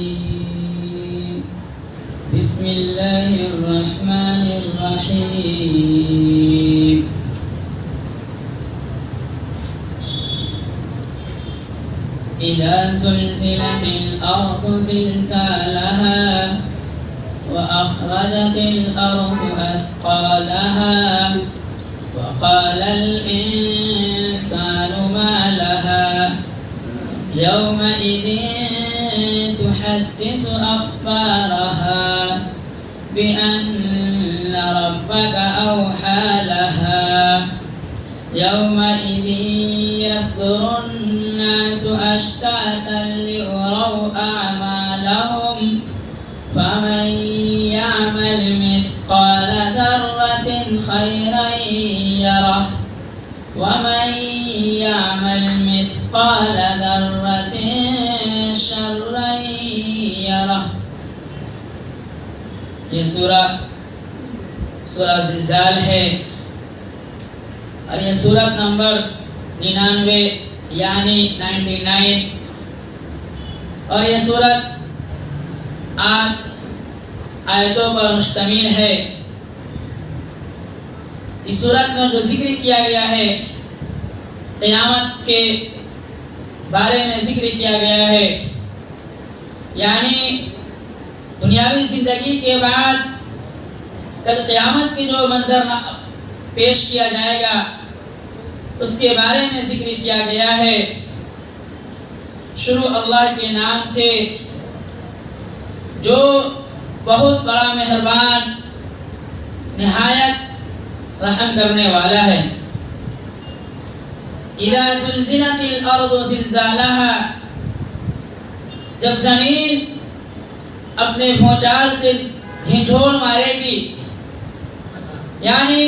الرجيم بسم الله الرحمن الرحيم إذا زلزلت الأرض زلزالها وأخرجت الأرض أثقالها وقال الإنسان ما لها يومئذ تحدث أخبارها بأن ربك أوحى لها يومئذ يصدر الناس أشتاتا ليروا أعمالهم فمن يعمل مثقال ذرة خيرا يره ومن يعمل مثقال ذرة شرا يره. یہ سورہ زلزال ہے اور یہ سورت نمبر 99 یعنی 99 اور یہ سورت 8 آیتوں پر مشتمل ہے. اس سورت میں جو ذکر کیا گیا ہے قیامت کے بارے میں ذکر کیا گیا ہے، یعنی دنیاوی زندگی کے بعد کل قیامت کی جو منظر پیش کیا جائے گا اس کے بارے میں ذکر کیا گیا ہے. شروع اللہ کے نام سے جو بہت بڑا مہربان نہایت رحم کرنے والا ہے. اذا زلزلت الارض زلزالها، جب زمین اپنے بھونچال سے جھنجھوڑ مارے گی، یعنی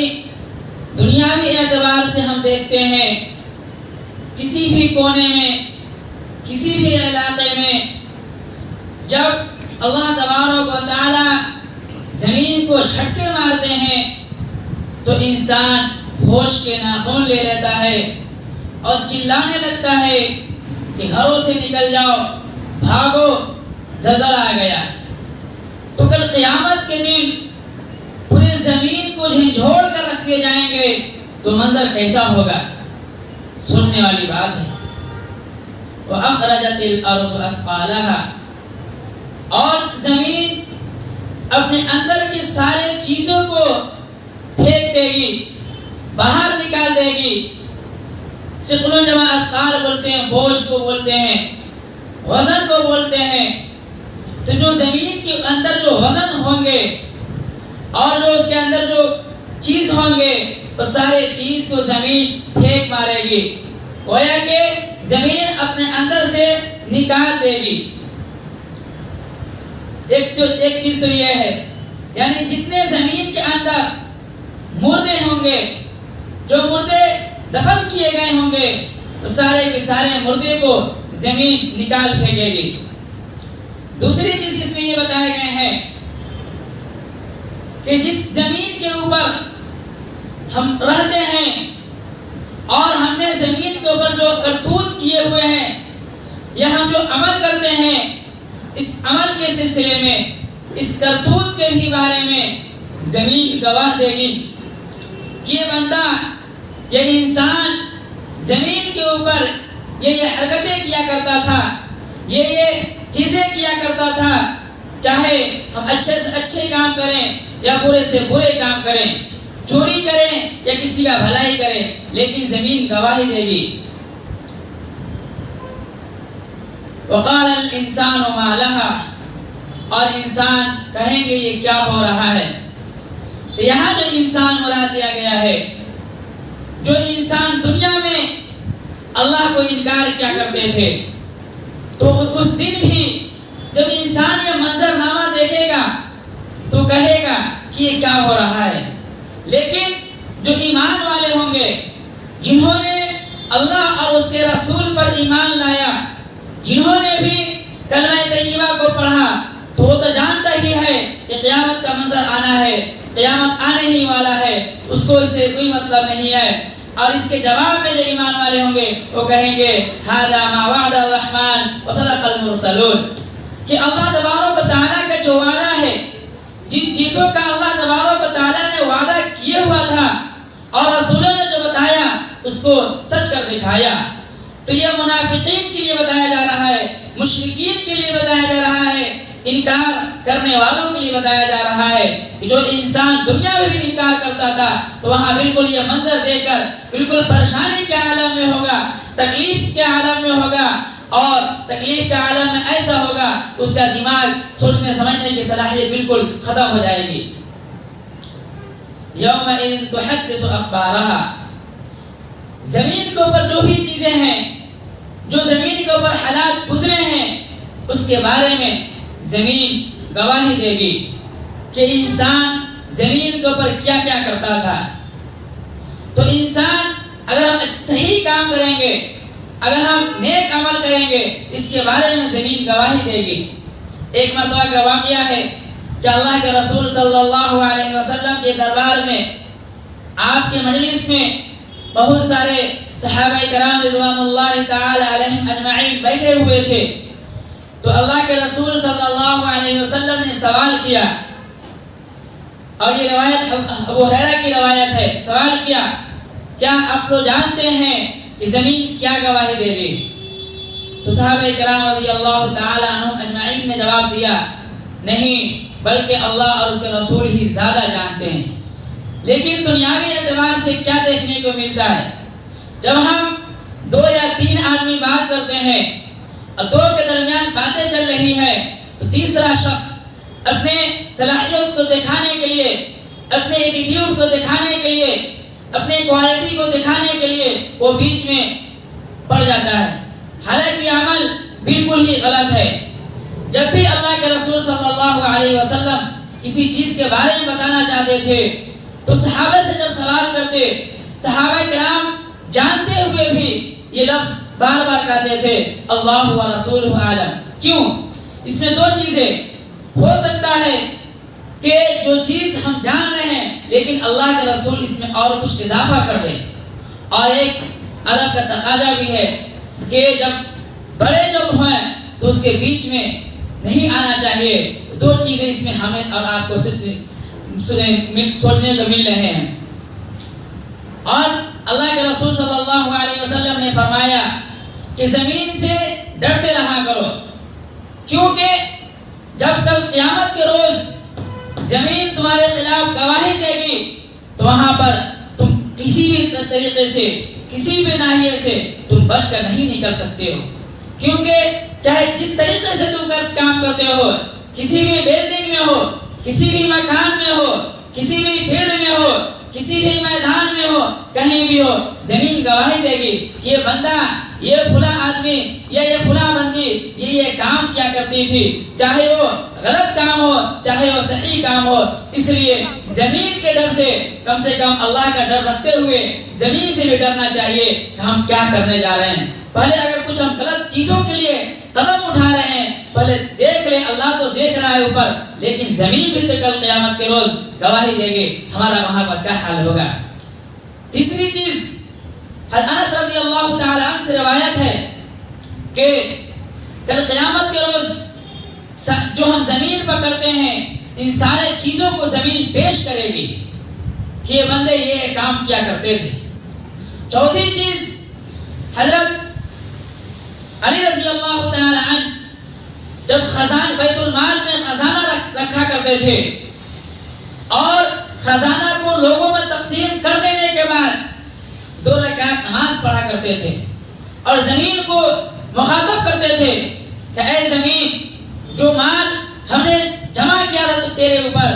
دنیاوی اعتبار سے ہم دیکھتے ہیں کسی بھی کونے میں کسی بھی علاقے میں جب اللہ تبارک و تعالی زمین کو جھٹکے مارتے ہیں تو انسان ہوش کے ناخن لے لیتا ہے اور چلانے لگتا ہے کہ گھروں سے نکل جاؤ، بھاگو، زلزلہ آ گیا. تو کل قیامت کے دن پورے زمین کو جھنجھوڑ کر رکھ دیے جائیں گے تو منظر کیسا ہوگا؟ سوچنے والی بات ہے. وَأَخْرَجَتِ الْأَرْضُ أَثْقَالَهَا، اور زمین اپنے اندر کی سارے چیزوں کو پھینک دے گی، باہر نکال دے گی. ثقل جمع اثقال بولتے ہیں، بوجھ کو بولتے ہیں، وزن کو بولتے ہیں. تو جو زمین کے اندر جو وزن ہوں گے اور جو اس کے اندر جو چیز ہوں گے وہ سارے چیز کو زمین پھینک مارے گی، گویا کہ زمین اپنے اندر سے نکال دے گی. ایک چیز تو یہ ہے، یعنی جتنے زمین کے اندر مردے ہوں گے، جو مردے دفن کیے گئے ہوں گے، وہ سارے کے سارے مردے کو زمین نکال پھینکے گی. دوسری چیز اس میں یہ بتائے گئے ہیں کہ جس زمین کے اوپر ہم رہتے ہیں اور ہم نے زمین کے اوپر جو کرتوت کیے ہوئے ہیں یا ہم جو عمل کرتے ہیں، اس عمل کے سلسلے میں اس کرتوت کے بھی بارے میں زمین گواہ دے گی کہ یہ بندہ، یہ انسان زمین کے اوپر یہ حرکتیں کیا کرتا تھا، یہ چیزیں کیا کرتا تھا، چاہے ہم اچھے سے اچھے کام کریں یا برے سے برے کام کریں، چوری کریں یا کسی کا بھلائی کریں، لیکن زمین گواہی دے گی. وقال الانسان ما لها، اور انسان کہیں گے یہ کیا ہو رہا ہے. تو یہاں جو انسان مراد دیا گیا ہے، جو انسان دنیا میں اللہ کو انکار کیا کرتے تھے، تو اس دن بھی جب انسان یہ منظر نامہ دیکھے گا تو کہے گا کہ یہ کیا ہو رہا ہے. لیکن جو ایمان والے ہوں گے، جنہوں نے اللہ اور اس کے رسول پر ایمان لایا، جنہوں نے بھی کلمہ طیبہ کو پڑھا، تو وہ تو جانتا ہی ہے کہ قیامت کا منظر آنا ہے، قیامت آنے ہی والا ہے، اس کو اس سے کوئی مطلب نہیں ہے. اور اس کے جواب میں جو ایمان والے ہوں گے وہ کہیں گے ھذا ما وعد الرحمن وصدق المرسلون، کہ اللہ تبارک و تعالیٰ کا جو وعدہ ہے، جن چیزوں کا اللہ تبارک و تعالیٰ نے وعدہ کیا ہوا تھا اور رسولوں نے جو بتایا اس کو سچ کر دکھایا، تو یہ منافقین کے لیے بتایا جا رہا ہے، مشرکین کے لیے بتایا جا رہا ہے، انکار کرنے والوں کے لیے بتایا جا رہا ہے کہ جو انسان دنیا میں بھی انکار کرتا تھا تو وہاں بالکل یہ منظر دیکھ کر بالکل پریشانی کے عالم میں ہوگا، تکلیف کے عالم میں ہوگا، اور تکلیف کے عالم میں ایسا ہوگا کہ اس کا دماغ سوچنے سمجھنے کی صلاحیت بالکل ختم ہو جائے گی۔ یومئذ تحدث اخبارہا، زمین کے اوپر جو بھی چیزیں ہیں، جو زمین کے اوپر حالات گزرے ہیں، اس کے بارے میں زمین گواہی دے گی کہ انسان زمین کے اوپر کیا کیا کرتا تھا۔ تو انسان اگر ہم صحیح کام کریں گے، اگر ہم نیک عمل کریں گے، اس کے بارے میں زمین گواہی دے گی۔ ایک مرتبہ کا واقعہ ہے کہ اللہ کے رسول صلی اللہ علیہ وسلم کے دربار میں، آپ کے مجلس میں بہت سارے صحابہ کرام رضوان اللہ تعالی علیہم اجمعین بیٹھے ہوئے تھے، تو اللہ کے رسول صلی اللہ علیہ وسلم نے سوال کیا، اور یہ روایت ابو ہریرہ کی روایت ہے، سوال کیا کیا آپ لوگ جانتے ہیں کہ زمین کیا گواہی دے گی؟ تو صحابہ کرام رضی اللہ تعالی عنہم اجمعین نے جواب دیا، نہیں، بلکہ اللہ اور اس کے رسول ہی زیادہ جانتے ہیں۔ لیکن دنیاوی اعتبار سے کیا دیکھنے کو ملتا ہے؟ جب ہم 2 یا 3 آدمی بات کرتے ہیں اور 2 کے درمیان باتیں چل رہی ہے، تو تیسرا شخص اپنے صلاحیت کو دکھانے کے لیے، اپنے ایٹیٹیوڈ کو دکھانے کے لیے، اپنے کوالٹی کو دکھانے کے لیے وہ بیچ میں پڑ جاتا ہے، حالانکہ عمل بالکل ہی غلط ہے۔ جب بھی اللہ کے رسول صلی اللہ علیہ وسلم کسی چیز کے بارے میں بتانا چاہتے تھے تو صحابہ سے جب سوال کرتے، صحابہ کرام جانتے ہوئے بھی یہ لفظ بار بار کہتے تھے، اللہ و رسولہ اعلم۔ کیوں؟ اس میں 2 چیزیں ہو سکتا ہے کہ جو چیز ہم جان رہے ہیں لیکن اللہ کے رسول اس میں اور کچھ اضافہ کر دیں، اور ایک ادب کا تقاضا بھی ہے کہ جب بڑے جب ہیں تو اس کے بیچ میں نہیں آنا چاہیے۔ 2 چیزیں اس میں ہمیں اور آپ کو سوچنے کو مل رہے ہیں۔ اور اللہ کے رسول صلی اللہ علیہ وسلم نے فرمایا کہ زمین سے ڈرتے رہا کرو، کیونکہ جب کل قیامت کے روز زمین تمہارے خلاف گواہی دے گی تو وہاں پر تم کسی بھی طریقے سے، کسی بھی ناحیے سے تم بچ کر نہیں نکل سکتے ہو، کیونکہ چاہے جس طریقے سے تم کام کرتے ہو، کسی بھی بلڈنگ میں ہو، کسی بھی مکان میں ہو، کسی بھی فیلڈ میں ہو، کسی بھی میدان میں ہو، کہیں بھی ہو، زمین گواہی دے گی کہ یہ بندہ، یہ فلاں آدمی یا یہ فلاں بندی یہ کام کیا کرتی تھی، چاہے وہ غلط کام ہو چاہے وہ صحیح کام ہو۔ اس لیے زمین کے ڈر سے کم اللہ کا ڈر رکھتے ہوئے زمین سے بھی ڈرنا چاہیے کہ ہم کیا کرنے جا رہے ہیں۔ پہلے اگر کچھ ہم غلط چیزوں کے لیے قدم اٹھا رہے ہیں، پہلے دیکھ لیں، اللہ تو دیکھ رہا ہے اوپر، لیکن زمین بھی تو کل قیامت کے روز گواہی دے گی ہمارا وہاں پر کیا حال ہوگا۔ تیسری چیز، حضرت انس رضی اللہ تعالی عنہ سے روایت ہے کہ کل قیامت کے روز جو ہم زمین پر کرتے ہیں ان سارے چیزوں کو زمین پیش کرے گی کہ یہ بندے یہ کام کیا کرتے تھے۔ چوتھی چیز، حضرت علی رضی اللہ تعالی عنہ جب بیت المال میں خزانہ رکھا کرتے تھے اور خزانہ کو لوگوں میں تقسیم کر دینے کے بعد 2 رکعت نماز پڑھا کرتے تھے اور زمین کو مخاطب کرتے تھے کہ اے زمین، جو مال ہم نے جمع کیا تھا تیرے اوپر،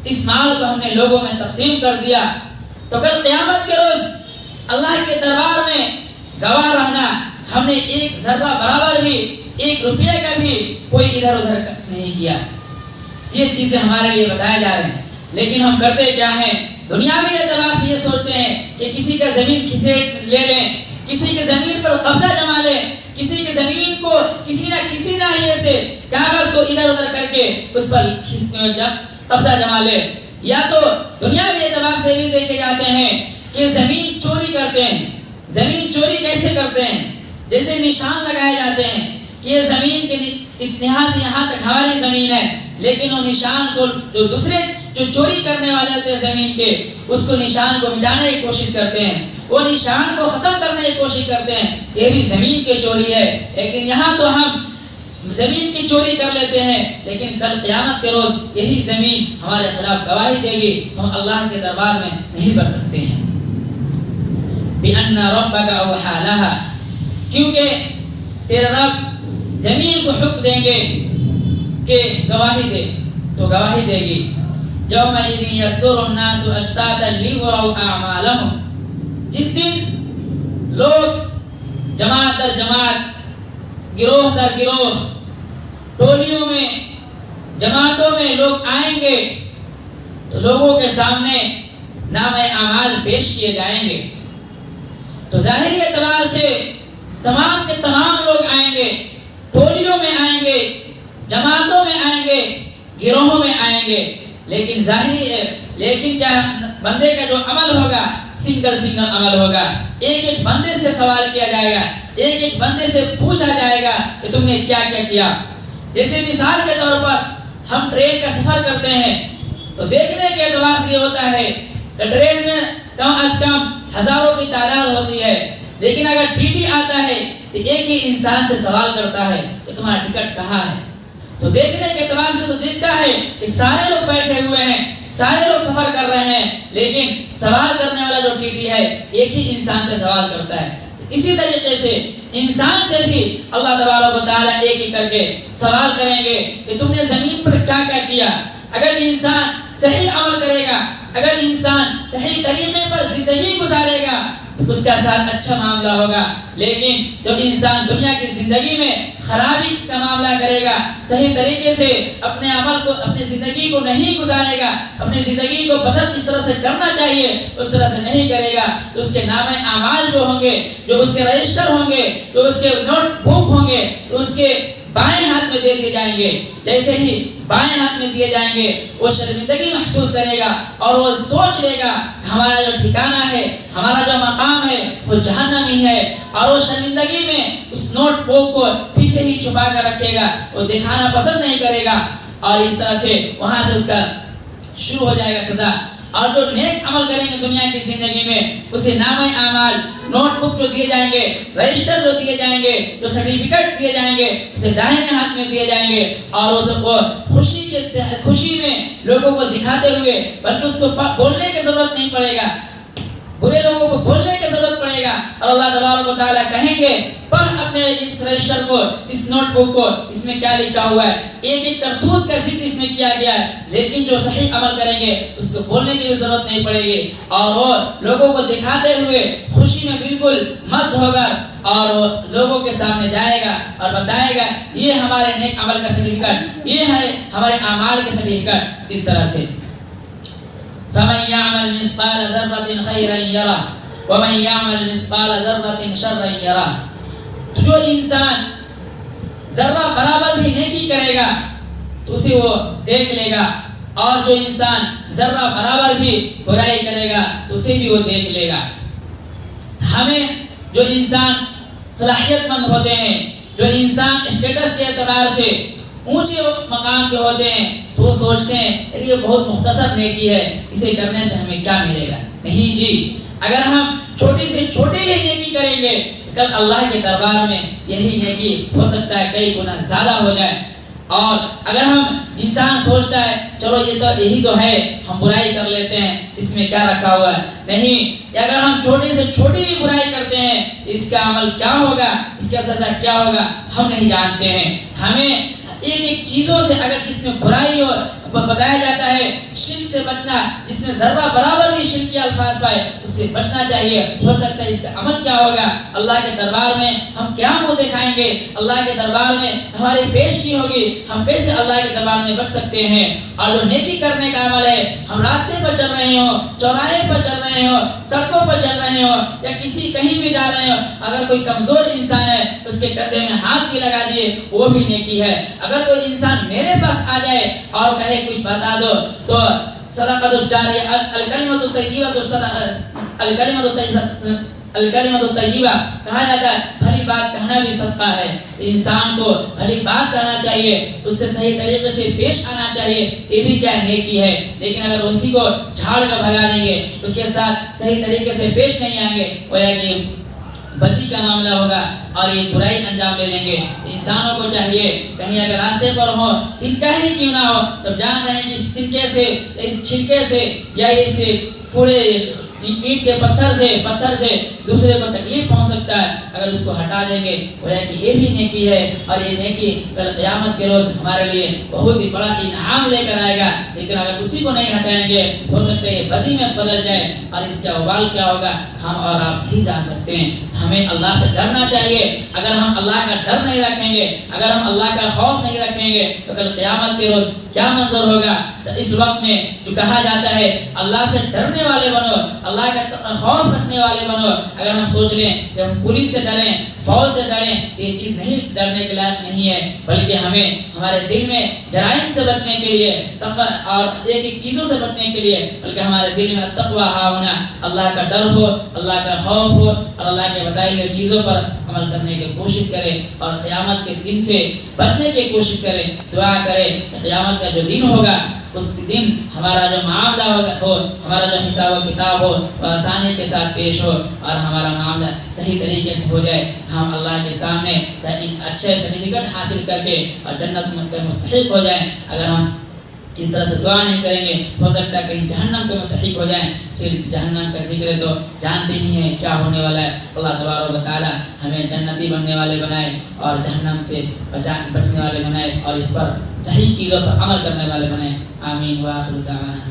اس مال کو ہم نے لوگوں میں تقسیم کر دیا، تو کل قیامت کے روز اللہ کے دربار میں گواہ رہنا، ہم نے 1 ذرہ برابر بھی 1 روپیہ کا بھی کوئی ادھر ادھر نہیں کیا۔ یہ چیزیں ہمارے لیے بتائے جا رہے ہیں، لیکن ہم کرتے کیا ہیں؟ دنیاوی اعتبار سے یہ سوچتے ہیں کہ کسی کا زمین کھسیٹ لے لیں، کسی کے زمین پر قبضہ جما لیں، کسی کی زمین کو کسی نہ کسی ناحیے سے کاغذ کو ادھر ادھر کر کے اس پر قبضہ جما لے، یا تو دنیاوی اعتبار سے بھی دیکھے جاتے ہیں کہ زمین چوری کرتے ہیں۔ زمین چوری کیسے کرتے ہیں؟ جیسے نشان لگائے جاتے ہیں کہ یہ زمین کے یہاں سے یہاں تک ہماری زمین ہے، لیکن وہ نشان کو جو دوسرے جو چوری کرنے والے ہوتے ہیں زمین کے، اس کو نشان کو مٹانے کی کوشش کرتے ہیں، وہ نشان کو ختم کرنے کی کوشش کرتے ہیں، یہ بھی زمین کی چوری ہے۔ لیکن یہاں تو ہم زمین کی چوری کر لیتے ہیں، لیکن کل قیامت کے روز یہی زمین ہمارے خلاف گواہی دے گی، ہم اللہ کے دربار میں نہیں بچ سکتے ہیں۔ بِأَنَّ رَبَّكَ أَوْحَى لَهَا، کیونکہ تیرا رب زمین کو حکم دیں گے کہ گواہی دے، تو گواہی دے گی۔ يَوْمَئِذٍ يَصْدُرُ النَّاسُ أَشْتَاتًا لِيُرَوْا أَعْمَالَهُمْ، جس دن لوگ جماعت در جماعت، گروہ در گروہ، ٹولیوں میں، جماعتوں میں لوگ آئیں گے، تو لوگوں کے سامنے نام اعمال پیش کیے جائیں گے۔ تو ظاہری اعتبار سے تمام کے تمام لوگ آئیں گے، ٹولیوں میں آئیں گے، جماعتوں میں آئیں گے، گروہوں میں آئیں گے، لیکن لیکن کیا بندے کا جو عمل ہوگا سنگل عمل ہوگا، ایک ایک بندے سے سوال کیا جائے گا، ایک ایک بندے سے پوچھا جائے گا کہ تم نے کیا کیا کیا۔ جیسے مثال کے طور پر ہم ٹرین کا سفر کرتے ہیں تو دیکھنے کے اعتبار سے یہ ہوتا ہے کہ ٹرین میں کم از کم ہزاروں کی تعداد ہوتی ہے، لیکن اگر ٹی ٹی آتا ہے تو ایک ہی انسان سے سوال کرتا ہے کہ تمہارا ٹکٹ کہاں ہے۔ تو دیکھنے کے اعتبار سے تو دیکھتا ہے کہ سارے لوگ بیٹھے ہوئے ہیں، سارے لوگ سفر کر رہے ہیں، لیکن سوال کرنے والا جو ٹی ٹی ہے ایک ہی انسان سے سوال کرتا ہے۔ اسی طریقے سے انسان سے بھی اللہ تبارک و تعالیٰ ایک ایک کر کے سوال کریں گے کہ تم نے زمین پر کیا کیا کیا۔ اگر انسان صحیح عمل کرے گا، اگر انسان صحیح طریقے پر زندگی گزارے گا تو اس کا ساتھ اچھا معاملہ ہوگا، لیکن جو انسان دنیا کی زندگی میں خرابی کا معاملہ کرے گا، صحیح طریقے سے اپنے عمل کو، اپنی زندگی کو نہیں گزارے گا، اپنی زندگی کو بسر جس طرح سے کرنا چاہیے اس طرح سے نہیں کرے گا، تو اس کے نام اعمال جو ہوں گے، جو اس کے رجسٹر ہوں گے، جو اس کے نوٹ بک ہوں گے، تو اس کے بائیں ہاتھ میں دے دیے جائیں گے۔ جیسے ہی بائیں ہاتھ میں دیے جائیں گے وہ شرمندگی محسوس کرے گا اور وہ سوچ لے گا ہمارا جو ٹھکانہ ہے، ہمارا جو مقام ہے وہ جہنم ہی ہے، اور وہ شرمندگی میں اس نوٹ بک کو پیچھے ہی چھپا کر رکھے گا، وہ دکھانا پسند نہیں کرے گا، اور اس طرح سے وہاں سے اس کا شروع ہو جائے گا سزا۔ اور جو نیک عمل کریں گے دنیا کی زندگی میں، اسے نام اعمال، نوٹ بک جو دیے جائیں گے، رجسٹر جو دیے جائیں گے، جو سرٹیفکیٹ دیے جائیں گے، اسے داہنے ہاتھ میں دیے جائیں گے، اور اس کو خوشی میں لوگوں کو دکھاتے ہوئے، بلکہ اس کو بولنے کی ضرورت نہیں پڑے گا، برے لوگوں کو بولنے کی ضرورت پڑے گا، اور اللہ تبارک و تعالیٰ کہیں گے پڑھ اپنے اس رجسٹر کو، اس نوٹ بک کو، اس میں کیا لکھا ہوا ہے، ایک ایک کرتوت کا ذکر اس میں کیا گیا ہے، لیکن جو صحیح عمل کریں گے اس کو بولنے کی بھی ضرورت نہیں پڑے گی، اور وہ لوگوں کو دکھاتے ہوئے خوشی میں بالکل مست ہوگا، اور وہ لوگوں کے سامنے جائے گا اور بتائے گا یہ ہمارے نیک عمل کا سرٹیفکیٹ، یہ ہے ہمارے اعمال کے سرٹیفکیٹ۔ اس طرح سے فَمَنْ يَعْمَلْ مِثْقَالَ ذَرَّةٍ خَيْرًا يَرَهُ وَمَنْ يَعْمَلْ مِثْقَالَ ذَرَّةٍ شَرًّا يَرَهُ، تو جو انسان ذرہ برابر بھی نیکی کرے گا تو اسے وہ دیکھ لے گا، اور جو انسان ذرہ برابر بھی برائی کرے گا تو اسے بھی وہ دیکھ لے گا۔ ہمیں جو انسان صلاحیت مند ہوتے ہیں، جو انسان اسٹیٹس کے اعتبار سے اونچے مقام کے ہوتے ہیں، تو وہ سوچتے ہیں یہ بہت مختصر نیکی ہے، اسے کرنے سے ہمیں کیا ملے گا۔ نہیں جی، اگر ہم چھوٹی سے چھوٹی بھی نیکی کریں گے کل اللہ کے دربار میں یہی نیکی ہو سکتا ہے کئی گنا زیادہ ہو جائے۔ اور اگر ہم انسان سوچتا ہے چلو یہ تو یہی تو ہے، ہم برائی کر لیتے ہیں، اس میں کیا رکھا ہوا ہے، نہیں، اگر ہم چھوٹی سے چھوٹی بھی برائی کرتے ہیں تو اس کا عمل کیا ہوگا، اس کا سزا کیا ہوگا ہم نہیں جانتے ہیں۔ ہمیں ایک ایک چیزوں سے اگر جس میں برائی ہو بتایا جاتا ہے، شرک سے بچنا، جس میں ذرہ برابر بھی شرک کے الفاظ پائے اس سے بچنا چاہیے۔ ہو سکتا ہے اس کا عمل کیا ہوگا، اللہ کے دربار میں ہم کیا منہ دکھائیں گے، اللہ کے دربار میں ہماری پیشگی ہوگی، ہم کیسے اللہ کے دربار میں بچ سکتے ہیں۔ اور جو نیکی کرنے کا عمل ہے، ہم راستے پر چل رہے ہوں، چوراہے پر چل رہے ہوں، سڑکوں پر چل رہے ہوں، یا کسی کہیں بھی جا رہے ہوں، اگر کوئی کمزور انسان ہے اس کے کندھے میں ہاتھ بھی لگا دیے وہ بھی نیکی ہے۔ اگر کوئی انسان میرے پاس آ جائے اور کہے کچھ بتا دو تو صدقۃ الجاریہ، الکلمۃ الطیبہ الکلمۃ الطیبہ کہا جاتا ہے بھلی بات کہنا بھی صدقہ ہے. انسان کو بھلی بات کہنا چاہیے، اس سے صحیح طریقے سے پیش آنا چاہیے، یہ بھی کیا نیکی ہے. لیکن اگر اسی کو جھاڑ کر بھگا دیں گے، اس کے ساتھ صحیح طریقے سے پیش نہیں آئیں گے، گویا کہ بدی کا معاملہ ہوگا اور یہ برائی انجام لے لیں گے. انسانوں کو چاہیے کہیں اگر راستے پر ہو، تنکا ہی کیوں نہ ہو، تب جان رہے ہیں کہ اس تنکے سے، اس چھلکے سے یا اس پورے اینٹ کے پتھر سے دوسرے کو تکلیف پہنچ سکتا ہے. اگر اس کو ہٹا دیں گے گویا کہ یہ بھی نیکی ہے، اور یہ نیکی کل قیامت کے روز ہمارے لیے بہت ہی بڑا انعام لے کر آئے گا. لیکن اگر اسی کو نہیں ہٹائیں گے ہو سکتا ہے یہ بدی میں بدل جائے، اور اس کا وبال کیا ہوگا ہم اور آپ ہی جان سکتے ہیں. ہمیں اللہ سے ڈرنا چاہیے. اگر ہم اللہ کا ڈر نہیں رکھیں گے، اگر ہم اللہ کا خوف نہیں رکھیں گے تو کل قیامت کے روز کیا منظر ہوگا. تو اس وقت میں جو کہا جاتا ہے اللہ سے ڈرنے والے بنو، اللہ کا خوف رکھنے والے بنو. اگر ہم سوچ لیں کہ ہم پولیس سے ڈریں، فوج سے ڈریں، تو یہ چیز نہیں، ڈرنے کے لائق نہیں ہے. بلکہ ہمیں ہمارے دل میں جرائم سے بچنے کے لیے اور ایک ایک چیزوں سے بچنے کے لیے، بلکہ ہمارے دل میں تقویٰ ہونا، اللہ کا ڈر ہو، اللہ کا خوف ہو، اور اللہ کے بتائی ہوئی چیزوں پر عمل کرنے کی کوشش کرے، اور قیامت کے دن سے بچنے کی کوشش کرے. دعا کرے کہ قیامت کا جو دن ہوگا اس دن ہمارا جو معاملہ ہو، ہمارا جو حساب و کتاب ہو وہ آسانی کے ساتھ پیش ہو، اور ہمارا معاملہ صحیح طریقے سے ہو جائے. ہم اللہ کے سامنے اچھے سرٹیفکیٹ حاصل کر کے اور جنت میں مستحق ہو جائیں. اگر ہم اس طرح سے دعا نہیں کریں گے ہو سکتا ہے کہیں جہنم کے مستحق ہو جائیں. پھر جہنم کا ذکر تو جانتے ہی ہیں کیا ہونے والا ہے. اللہ تبارک و تعالی ہمیں جنتی بننے والے بنائے اور جہنم سے بچنے والے بنائے، اور اس پر صحیح چیزوں پر عمل کرنے والے بنائے. آمین. وآخر دعوانا